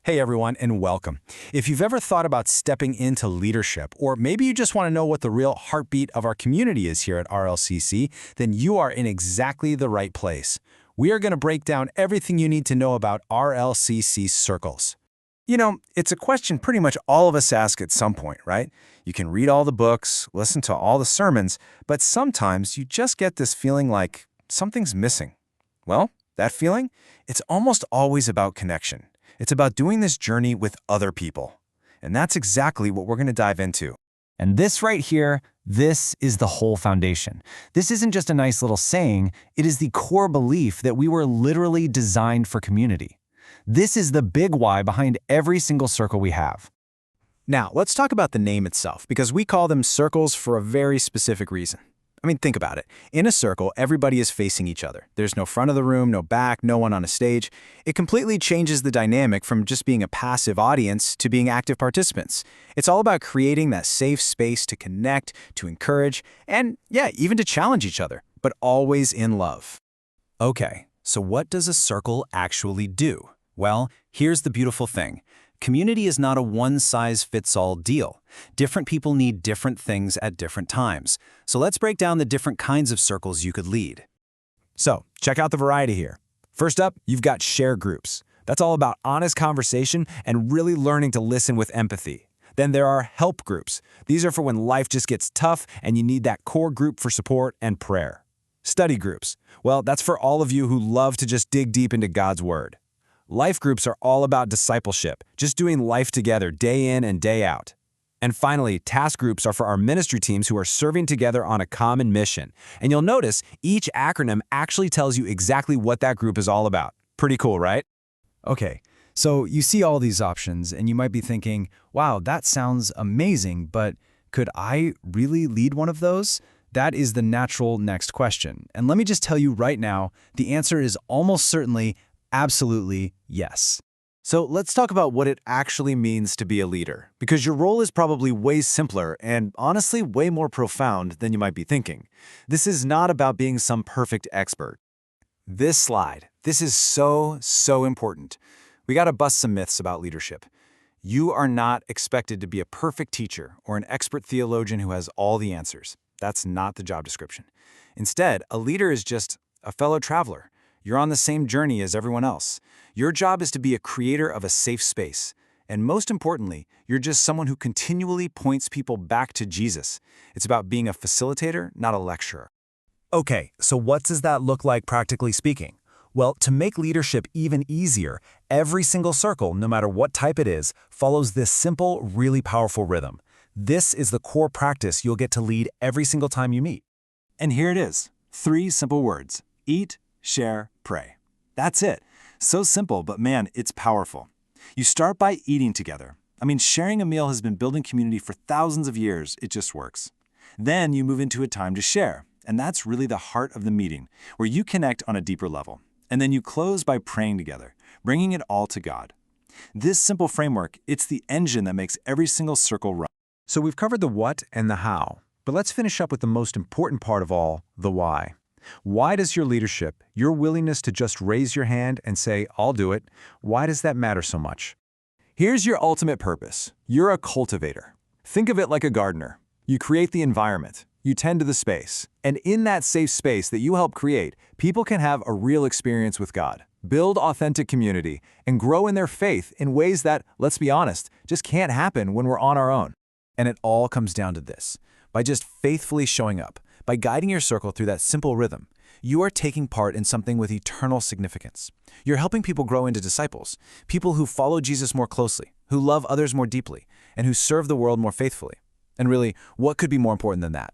Hey everyone, and welcome. If you've ever thought about stepping into leadership, or maybe you just want to know what the real heartbeat of our community is here at RLCC, then you are in exactly the right place. We are going to break down everything you need to know about RLCC circles. You know, it's a question pretty much all of us ask at some point, right? You can read all the books, listen to all the sermons, but sometimes you just get this feeling like something's missing. Well, that feeling? It's almost always about connection. It's about doing this journey with other people. And that's exactly what we're going to dive into. And this right here, this is the whole foundation. This isn't just a nice little saying, it is the core belief that we were literally designed for community. This is the big why behind every single circle we have. Now, let's talk about the name itself, because we call them circles for a very specific reason. I mean, think about it. In a circle, everybody is facing each other. There's no front of the room, no back, no one on a stage. It completely changes the dynamic from just being a passive audience to being active participants. It's all about creating that safe space to connect, to encourage, and yeah, even to challenge each other, but always in love. Okay, so what does a circle actually do? Well, here's the beautiful thing. Community is not a one-size-fits-all deal. Different people need different things at different times. So let's break down the different kinds of circles you could lead. So, check out the variety here. First up, you've got share groups. That's all about honest conversation and really learning to listen with empathy. Then there are help groups. These are for when life just gets tough and you need that core group for support and prayer. Study groups. Well, that's for all of you who love to just dig deep into God's Word. Life groups are all about discipleship, just doing life together day in and day out. And finally, task groups are for our ministry teams who are serving together on a common mission. And you'll notice each acronym actually tells you exactly what that group is all about. Pretty cool, right? Okay, so you see all these options and you might be thinking, wow, that sounds amazing, but could I really lead one of those? That is the natural next question. And let me just tell you right now, the answer is almost certainly absolutely yes. So let's talk about what it actually means to be a leader, because your role is probably way simpler and honestly way more profound than you might be thinking. This is not about being some perfect expert. This slide, this is so important. We got to bust some myths about leadership. You are not expected to be a perfect teacher or an expert theologian who has all the answers. That's not the job description. Instead, a leader is just a fellow traveler. You're on the same journey as everyone else. Your job is to be a creator of a safe space. And most importantly, you're just someone who continually points people back to Jesus. It's about being a facilitator, not a lecturer. Okay, so what does that look like practically speaking? Well, to make leadership even easier, every single circle, no matter what type it is, follows this simple, really powerful rhythm. This is the core practice you'll get to lead every single time you meet. And here it is, 3 simple words: eat, share, pray. That's it. So simple, but man, it's powerful. You start by eating together. I mean, sharing a meal has been building community for thousands of years. It just works. Then you move into a time to share, and that's really the heart of the meeting, where you connect on a deeper level. And then you close by praying together, bringing it all to God. This simple framework, it's the engine that makes every single circle run. So we've covered the what and the how, but let's finish up with the most important part of all, the why. Why does your leadership, your willingness to just raise your hand and say, I'll do it, why does that matter so much? Here's your ultimate purpose. You're a cultivator. Think of it like a gardener. You create the environment. You tend to the space. And in that safe space that you help create, people can have a real experience with God, build authentic community, and grow in their faith in ways that, let's be honest, just can't happen when we're on our own. And it all comes down to this. By just faithfully showing up, by guiding your circle through that simple rhythm, you are taking part in something with eternal significance. You're helping people grow into disciples, people who follow Jesus more closely, who love others more deeply, and who serve the world more faithfully. And really, what could be more important than that?